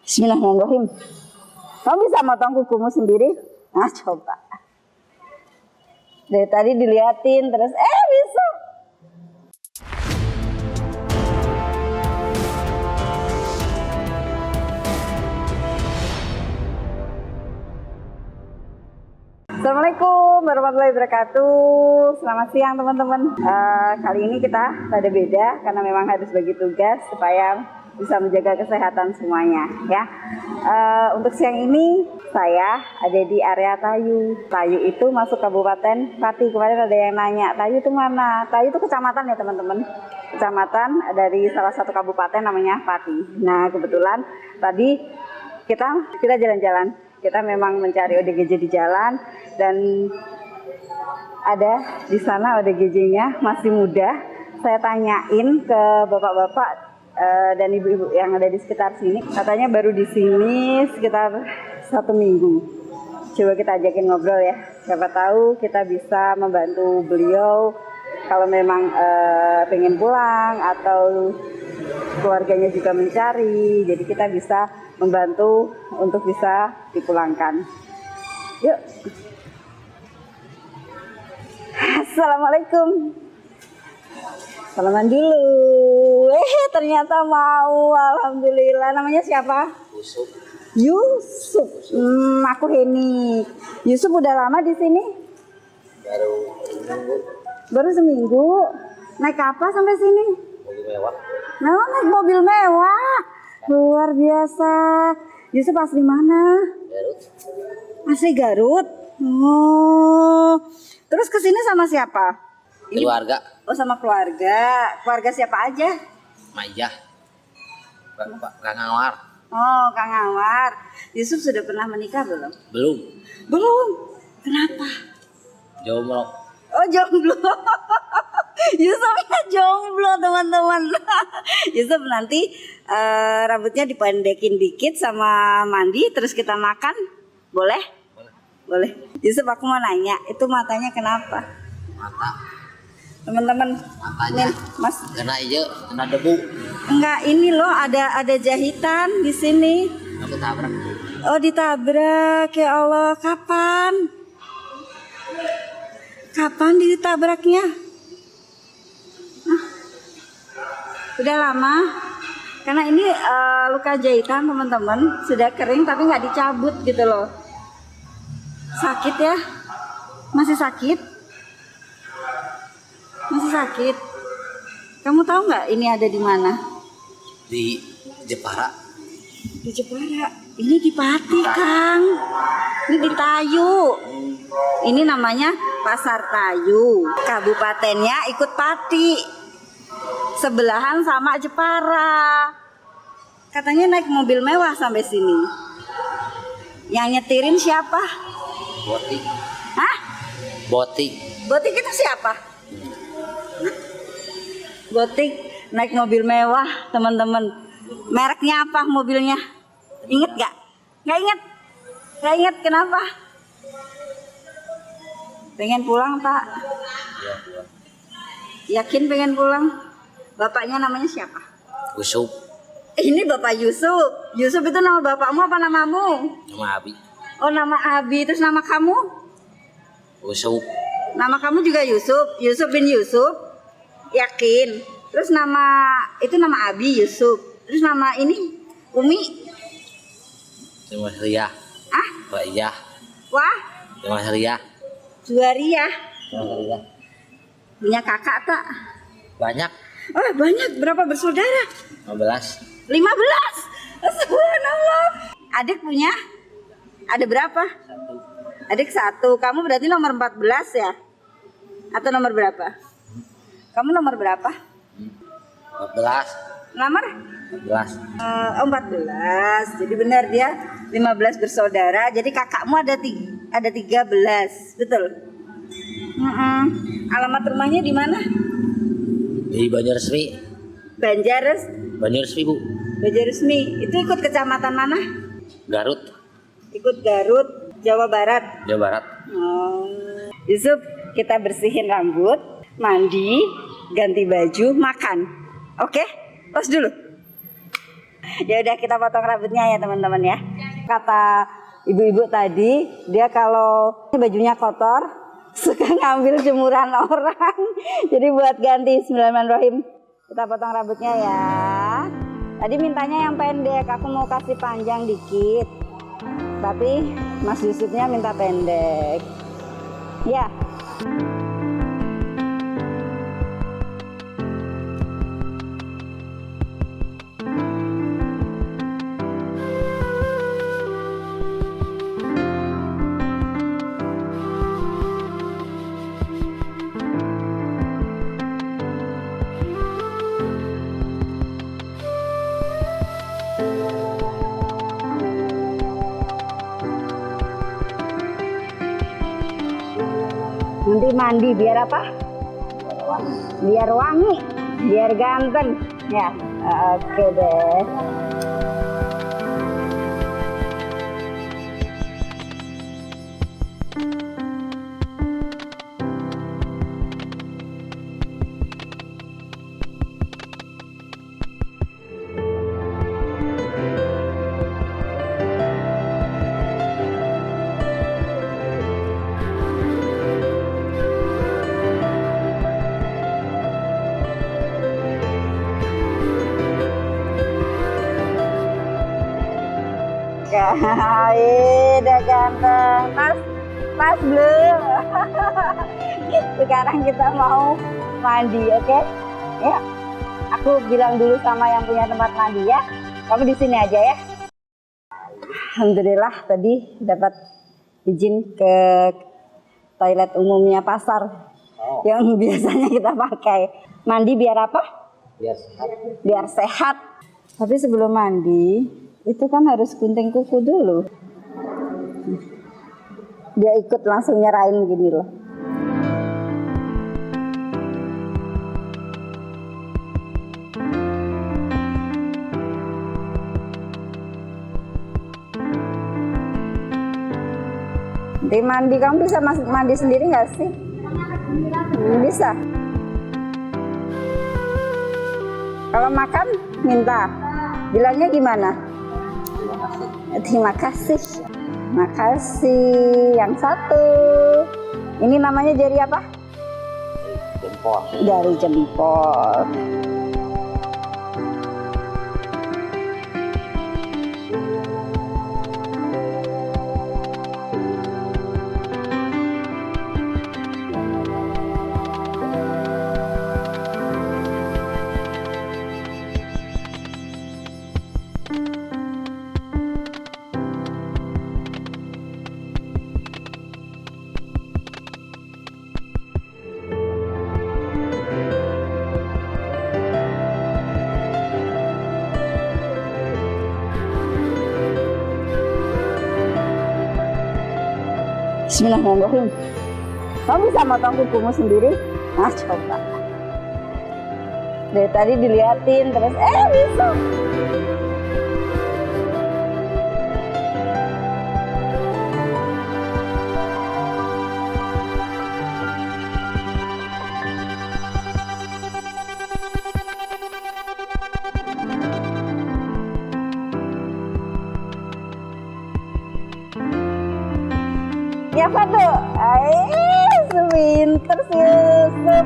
Bismillahirrahmanirrahim. Kamu bisa motong kukumu sendiri? Nah, coba. Dari tadi diliatin terus, bisa. Assalamualaikum warahmatullahi wabarakatuh. Selamat siang teman-teman. Kali ini kita rada beda karena memang harus bagi tugas supaya bisa menjaga kesehatan semuanya ya. Untuk siang ini saya ada di area Tayu. Tayu itu masuk Kabupaten Pati. Kemarin ada yang nanya, Tayu itu mana? Tayu itu kecamatan ya teman-teman. Kecamatan dari salah satu kabupaten namanya Pati. Nah kebetulan tadi kita jalan-jalan. Kita memang mencari ODGJ di jalan dan ada di sana ODGJ-nya masih muda. Saya tanyain ke bapak-bapak dan ibu-ibu yang ada di sekitar sini, katanya baru di sini sekitar 1 minggu. Coba kita ajakin ngobrol ya, siapa tahu kita bisa membantu beliau kalau memang pengen pulang atau keluarganya juga mencari, jadi kita bisa membantu untuk bisa dipulangkan. Yuk. Assalamualaikum. Salaman dulu. Ternyata mau. Alhamdulillah. Namanya siapa? Yusuf. Aku Heni. Yusuf udah lama di sini? Baru seminggu. Naik apa sampai sini? Mobil mewah. Nah, naik mobil mewah. Luar biasa. Yusuf asli mana? Garut. Asli Garut. Oh. Terus kesini sama siapa? Keluarga. Oh, sama keluarga. Keluarga siapa aja? Majah. Kang Anwar. Oh, Kang Anwar. Yusuf sudah pernah menikah belum? Belum. Belum. Kenapa? Jomblo. Oh, jomblo. Yusufnya jomblo teman-teman. Yusuf nanti rambutnya dipendekin dikit sama mandi terus kita makan. Boleh? Boleh. Yusuf, aku mau nanya, itu matanya kenapa? Mata. Teman-teman, Matanya. nih, Mas. Kena hijau, kena debu. Enggak, ini loh ada jahitan di sini. Aku tabrak. Oh, ditabrak. Ya Allah, kapan? Kapan ditabraknya? Udah lama. Karena ini luka jahitan teman-teman, sudah kering tapi nggak dicabut gitu loh. Sakit ya? Masih sakit? Masih sakit. Kamu tahu nggak ini ada di mana? Di Jepara. Di Jepara. Ini di Pati, Kang. Ini di Tayu. Ini namanya Pasar Tayu. Kabupatennya ikut Pati. Sebelahan sama Jepara. Katanya naik mobil mewah sampai sini. Yang nyetirin siapa? Botik. Hah? Botik. Botik itu siapa? Botik naik mobil mewah, teman-teman. Mereknya apa mobilnya? Ingat gak? Gak ingat? Gak ingat, kenapa? Pengen pulang, Pak? Yakin pengen pulang? Bapaknya namanya siapa? Yusuf. Ini Bapak Yusuf. Yusuf itu nama bapakmu apa namamu? Nama Abi. Oh, nama Abi. Terus nama kamu? Yusuf. Nama kamu juga Yusuf? Yusuf bin Yusuf? Yakin? Terus nama itu nama Abi Yusuf. Terus nama ini Umi? Nama Ria. Ah? Ria. Wah? Nama Ria. Juaria. Nama Ria. Punya kakak tak? Banyak. Oh, banyak. Berapa bersaudara? 15. 15. Subhanallah. Adik punya? Ada berapa? 1. Adik 1. Kamu berarti nomor 14 ya? Atau nomor berapa? Kamu nomor berapa? 14. Nomor? 14. 14. Jadi benar dia 15 bersaudara. Jadi kakakmu ada 13. Betul? Alamat rumahnya di mana? Di Banjarmasin. Banjarmasin, Bu. Banjarmasin. Itu ikut kecamatan mana? Garut. Ikut Garut, Jawa Barat. Jawa Barat. Oh. Yusuf, kita bersihin rambut, mandi, ganti baju, makan. Oke? Pause dulu. Ya udah kita potong rambutnya ya teman-teman ya. Kata ibu-ibu tadi, dia kalau bajunya kotor suka ngambil jemuran orang. Jadi buat ganti, bismillahirrahmanirrahim. Kita potong rambutnya ya. Tadi mintanya yang pendek, aku mau kasih panjang dikit. Tapi Mas Yusufnya minta pendek. Ya. Nanti mandi biar apa? Biar wangi, biar ganteng. Ya, oke deh. Udah ganteng, tas belum. Sekarang kita mau mandi, oke? Ya, aku bilang dulu sama yang punya tempat mandi ya. Kamu di sini aja ya. Alhamdulillah tadi dapat izin ke toilet umumnya pasar yang biasanya kita pakai. Mandi biar apa? Biar sehat. Biar sehat. Tapi sebelum mandi itu kan harus gunting kuku dulu. Dia ikut langsung nyerahin gini loh. Nanti mandi, kamu bisa mandi sendiri nggak sih? Bisa. Kalau makan minta. Bilangnya gimana? Terima kasih. Makasih. Yang satu. Ini namanya jari apa? Jempol. Jari jempol. Bismillahirrahmanirrahim. Kamu bisa motong kukumu sendiri? Nah, coba. Dari tadi diliatin terus, bisa. Ya Fado, sepinter si Yusuf.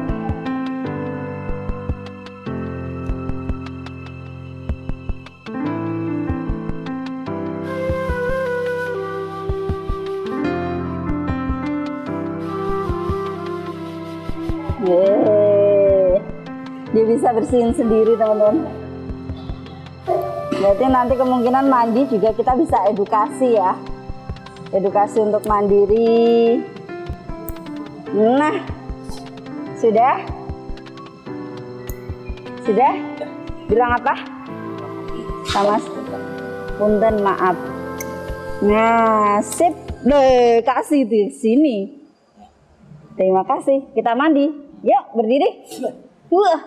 Dia bisa bersihin sendiri teman-teman. Berarti nanti kemungkinan mandi juga kita bisa edukasi ya. Edukasi untuk mandiri. Nah, sudah? Sudah? Bilang apa? Sama punten, maaf. Nah, sip. Deh, kasih di sini. Terima kasih. Kita mandi. Yuk, berdiri. Yuk.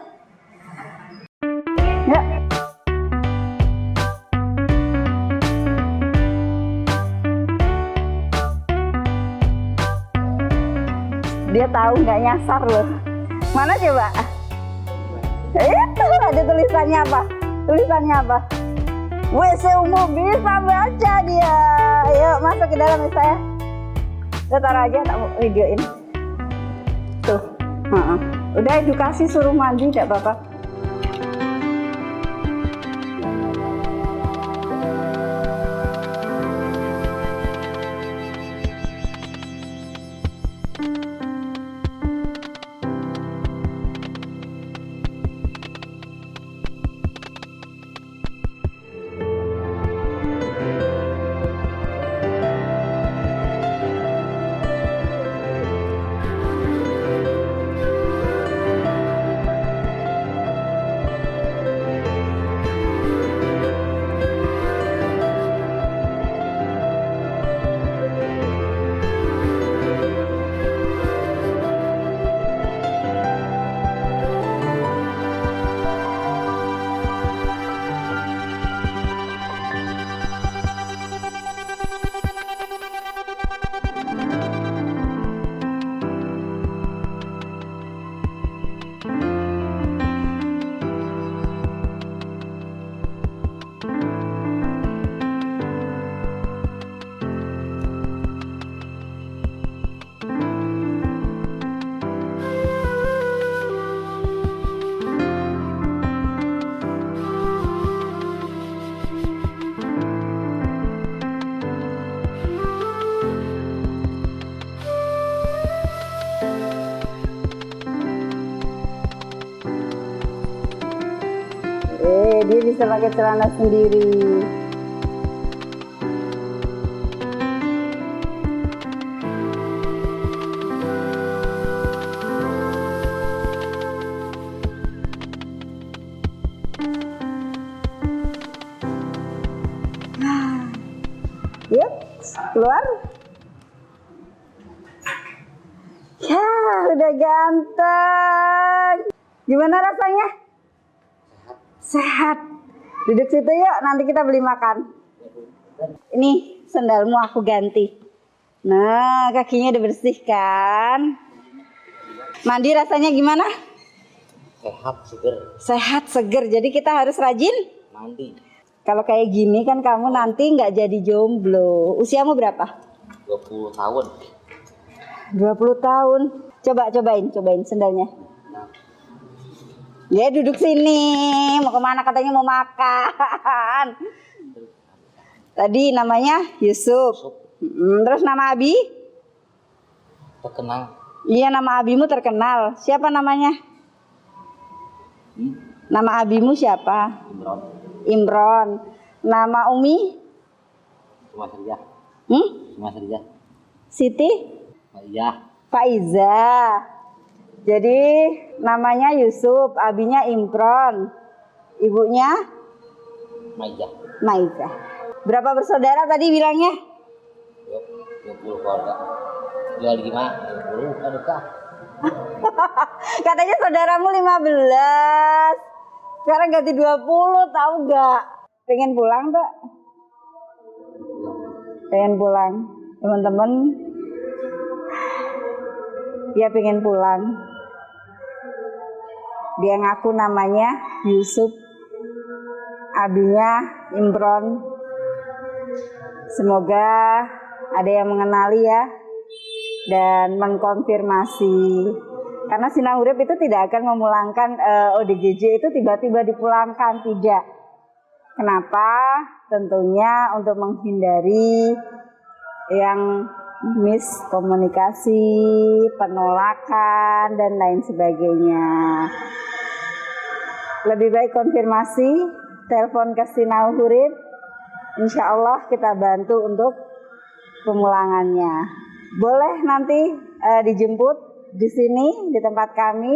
Dia tahu nggak nyasar loh. Mana coba? Itu ada tulisannya apa? Tulisannya apa? WC umum bisa baca dia. Ayo masuk ke dalam ya saya. Udah taruh aja, tak mau videoin. Tuh, udah edukasi suruh mandi, tidak apa-apa. Dia bisa pakai celana sendiri. Yuk, keluar. Ya, udah ganteng. Gimana rasanya? Sehat. Duduk situ yuk, nanti kita beli makan. Ini sandalmu aku ganti. Nah, kakinya udah bersih kan? Mandi rasanya gimana? Sehat, seger. Sehat, seger. Jadi kita harus rajin Mandi. kalau kayak gini kan kamu nanti nggak jadi jomblo. Usiamu berapa? 20 tahun. 20 tahun. Cobain sendalnya. Ya duduk sini, mau kemana katanya mau makan. Tadi namanya Yusuf. Terus nama Abi? Terkenal. Iya nama abimu terkenal. Siapa namanya? Nama abimu siapa? Imron. Imron. Nama Umi? Cuma saja. Cuma saja. Siti? Iya. Faiza. Jadi namanya Yusuf, abinya Imron, ibunya Maiza. Maiza. Berapa bersaudara tadi bilangnya? 20 keluarga. Jual gimana? 20. Aduh kah? Katanya saudaramu 15. Sekarang ganti 20, tahu gak? Pengen pulang tuh? Pengen pulang. Teman-teman, dia pengen pulang. Dia ngaku namanya Yusuf, abinya Imron. Semoga ada yang mengenali ya dan mengkonfirmasi. Karena Sinau Urip itu tidak akan memulangkan ODGJ itu tiba-tiba dipulangkan, tidak. Kenapa? Tentunya untuk menghindari yang miskomunikasi, penolakan dan lain sebagainya. Lebih baik konfirmasi, telepon ke Sinau Urip. Insya Allah kita bantu untuk pemulangannya. Boleh nanti dijemput di sini di tempat kami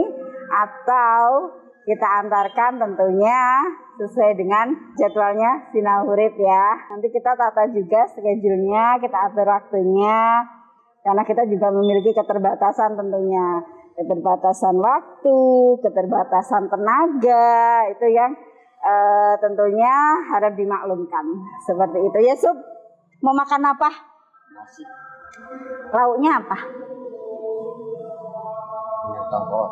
atau kita antarkan tentunya sesuai dengan jadwalnya Sinau Urip ya. Nanti kita tata juga schedule-nya, kita atur waktunya. Karena kita juga memiliki keterbatasan tentunya. Keterbatasan waktu, keterbatasan tenaga, itu yang tentunya harus dimaklumkan. Seperti itu ya Sub. Mau makan apa? Nasi. Lauknya apa? Tongkol.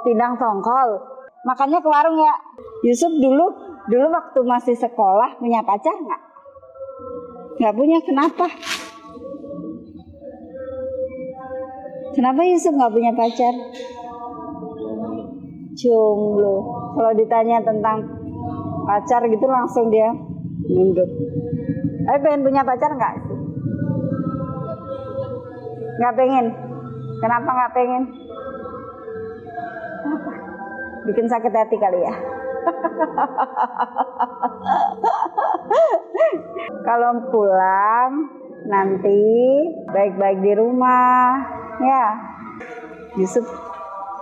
Pindang tongkol. Makannya ke warung ya. Yusuf dulu Dulu waktu masih sekolah punya pacar nggak? Nggak punya, kenapa? Kenapa Yusuf nggak punya pacar? Jomblo. Kalau ditanya tentang pacar gitu langsung dia mundur. Pengen punya pacar nggak sih? Nggak pengen. Kenapa nggak pengen? Kenapa? Bikin sakit hati kali ya. Kalau pulang nanti baik-baik di rumah ya. Yusuf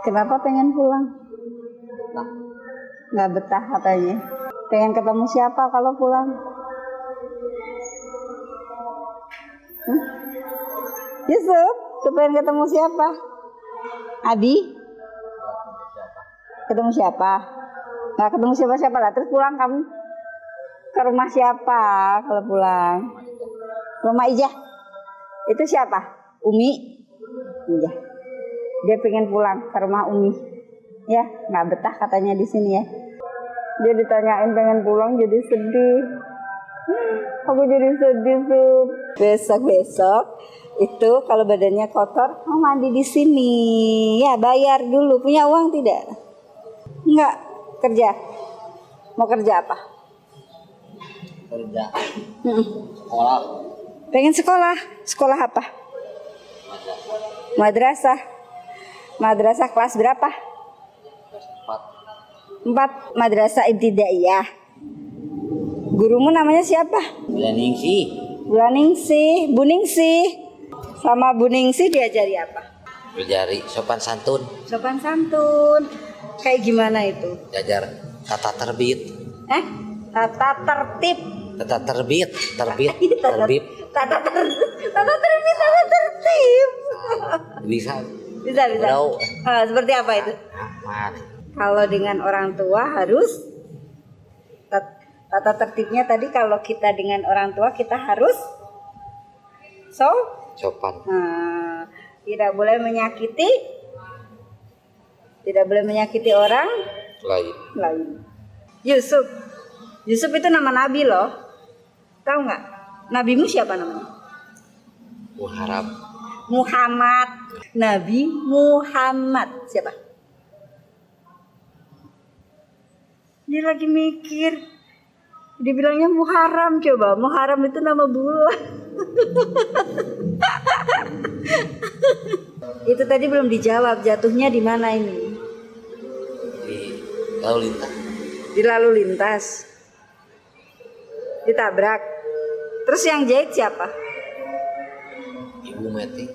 kenapa pengen pulang? Nggak betah katanya. Pengen ketemu siapa kalau pulang? Yusuf, pengen ketemu siapa? Abi? Ketemu siapa? Nggak ketemu siapa-siapa lah. Terus pulang kamu ke rumah siapa kalau pulang? Rumah Ijah. Itu siapa? Umi. Ijah. Dia pengen pulang ke rumah Umi. Ya, nggak betah katanya di sini ya. Dia ditanyain pengen pulang jadi sedih. Aku jadi sedih tuh. Besok-besok itu kalau badannya kotor mau mandi di sini. Ya bayar dulu. Punya uang tidak? Enggak. Kerja. Mau kerja apa? Kerja. Sekolah. Pengen sekolah. Sekolah apa? Madrasah. Madrasah kelas berapa? Kelas 4. Madrasah ibtidaiyah. Gurumu namanya siapa? Bulaningsih. Bu Ningsih. Sama Bu Ningsih diajari apa? Belajar sopan santun. Sopan santun. Kayak gimana itu? Belajar tata terbit. Tata tertib. Tata terbit. Terbit. Tata tertib. Bisa. Bisa. Seperti apa itu? Kalau dengan orang tua harus tata tertibnya tadi, kalau kita dengan orang tua kita harus sopan. Tidak boleh menyakiti orang lain. Yusuf itu nama nabi loh. Tahu nggak? Nabimu siapa namanya? Muhammad. Nabi Muhammad siapa? Dia lagi mikir. Dibilangnya Muharram, coba. Muharram itu nama bulan. Itu tadi belum dijawab. Jatuhnya di mana ini? Di lalu lintas. Di lalu lintas. Ditabrak. Terus yang jahit siapa? Ibu Meti.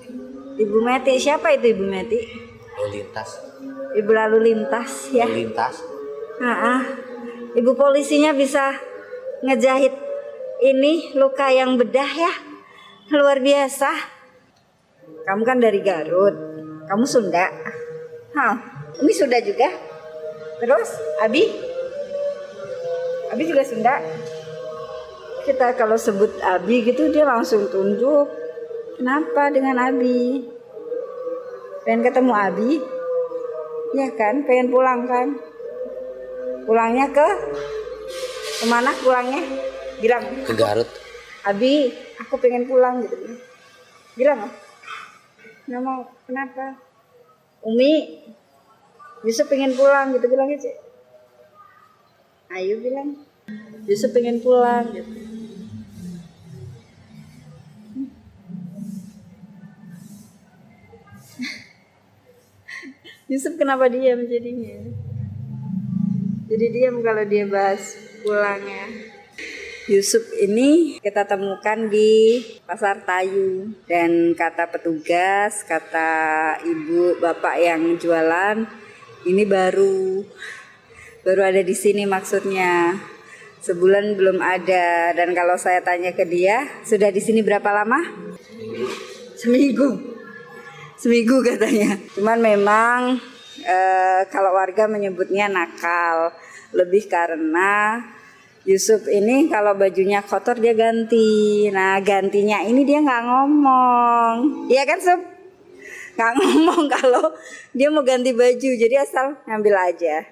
Ibu Meti. Siapa itu Ibu Meti? Lalu lintas. Ibu lalu lintas ya. Lalu lintas. Ibu polisinya bisa ngejahit ini luka yang bedah ya. Luar biasa. Kamu kan dari Garut. Kamu Sunda. Ini Sunda juga. Terus Abi juga Sunda. Kita kalau sebut Abi gitu dia langsung tunjuk. Kenapa dengan Abi? Pengen ketemu Abi? Ya kan, pengen pulang kan? Pulangnya kemana pulangnya? Bilang Ke Garut. Abi, aku pengen pulang gitu. Bilang nggak mau. Kenapa? Umi, Yusuf pengen pulang gitu, bilang aja. Ayo bilang, Yusuf pengen pulang gitu. Yusuf kenapa diam jadinya? Jadi diam kalau dia bahas pulangnya. Yusuf ini kita temukan di Pasar Tayu, dan kata petugas, kata ibu bapak yang jualan, ini baru ada di sini maksudnya. Sebulan belum ada, dan kalau saya tanya ke dia, sudah di sini berapa lama? Seminggu katanya. Cuman memang kalau warga menyebutnya nakal, lebih karena Yusuf ini kalau bajunya kotor dia ganti. Nah gantinya ini dia nggak ngomong, iya kan Sob? Nggak ngomong kalau dia mau ganti baju, jadi asal ngambil aja.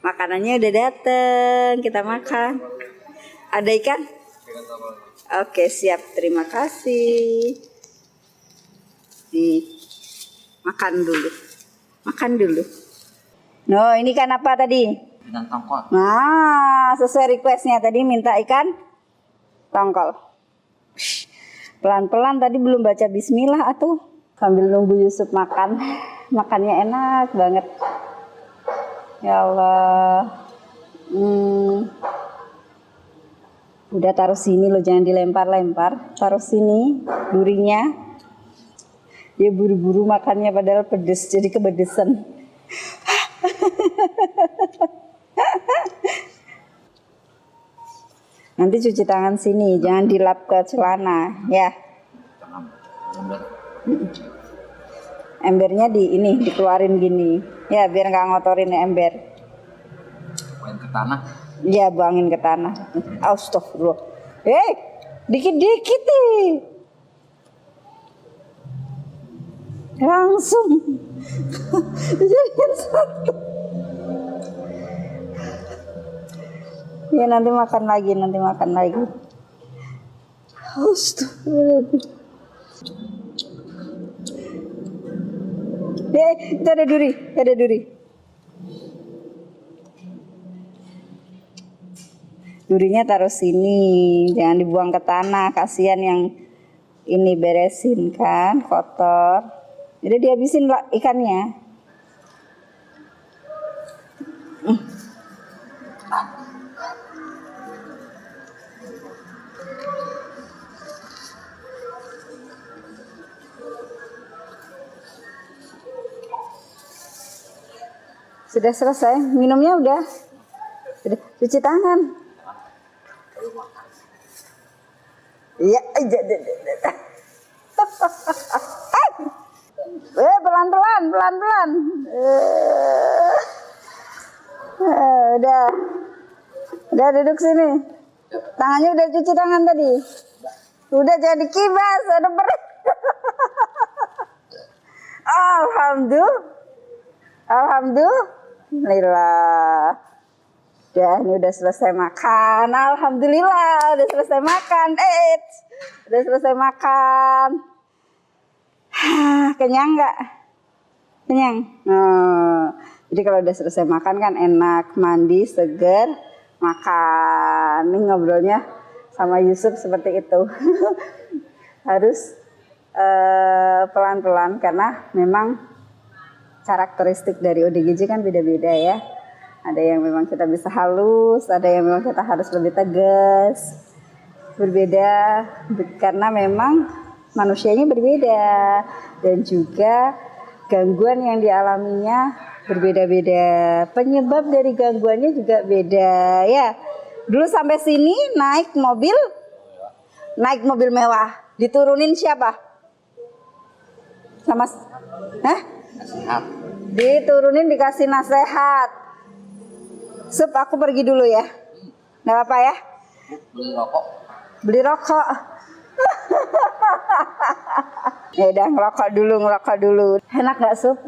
Makanannya udah dateng, kita makan. Ada ikan? Oke, siap. Terima kasih. Nih, makan dulu. Makan dulu. No, ini kan apa tadi? Ikan tongkol. Nah, sesuai requestnya tadi minta ikan tongkol. Pelan-pelan tadi belum baca bismillah atuh. Sambil nunggu Yusuf makan. Makannya enak banget. Ya Allah. Udah taruh sini loh, jangan dilempar-lempar. Taruh sini durinya. Dia buru-buru makannya padahal pedes, jadi kepedesan. Nanti cuci tangan sini, jangan dilap ke celana, ya. Embernya dikeluarin gini, ya biar nggak ngotorin ember. Buangin ke tanah. Ya buangin ke tanah. Astagfirullah. Dikit-dikit nih. Langsung. Jadikan satu. Ya nanti makan lagi. Astagfirullahaladzim. Itu ada duri. Durinya taruh sini, jangan dibuang ke tanah, kasihan yang ini beresin kan, kotor. Jadi dihabisin lah ikannya. Sudah selesai, minumnya udah cuci tangan. Iya, pelan-pelan. Udah duduk sini. Tangannya udah cuci tangan tadi. Udah jadi kibas, ada berat. Alhamdulillah. Ya, ini udah selesai makan. Alhamdulillah, udah selesai makan. Udah selesai makan. Kenyang nggak? Kenyang. Jadi kalau udah selesai makan kan enak, mandi, seger, makan. Ini ngobrolnya sama Yusuf seperti itu. Harus pelan-pelan karena memang karakteristik dari ODGJ kan beda-beda ya. Ada yang memang kita bisa halus, ada yang memang kita harus lebih tegas. Berbeda karena memang manusianya berbeda dan juga gangguan yang dialaminya berbeda-beda. Penyebab dari gangguannya juga beda ya. Dulu sampai sini naik mobil mewah, diturunin siapa? Sama Nasihat. Diturunin dikasih nasihat. Sup, aku pergi dulu ya. Nggak apa-apa ya? Beli rokok. Ya udah ngerokok dulu. Enak nggak Sup?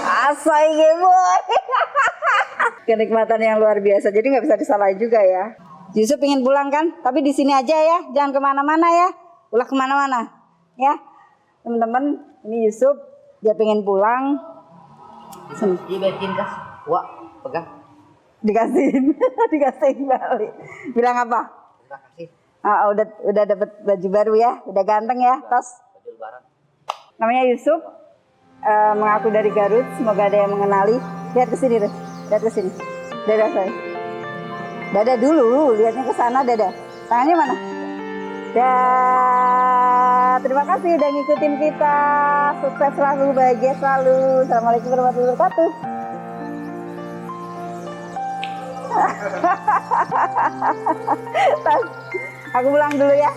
Asai boy. Kenikmatan yang luar biasa. Jadi nggak bisa disalahin juga ya. Yusuf ingin pulang kan? Tapi di sini aja ya. Jangan kemana-mana ya. Ulah kemana-mana. Ya, teman-teman. Ini Yusuf. Dia pengen pulang. Dibetin kas. Wah, pegang. Dikasihin balik. Bilang apa? Terima kasih. Udah dapat baju baru ya, udah ganteng ya, tos. Baju lebaran. Namanya Yusuf, mengaku dari Garut. Semoga ada yang mengenali. Lihat ke sini deh, lihat ke sini. Dadah saya. Dadah dulu, lihatnya ke sana dadah. Tangannya mana? Terima kasih udah ngikutin kita. Sukses selalu, bahagia selalu. Assalamualaikum warahmatullahi wabarakatuh. Aku pulang dulu ya.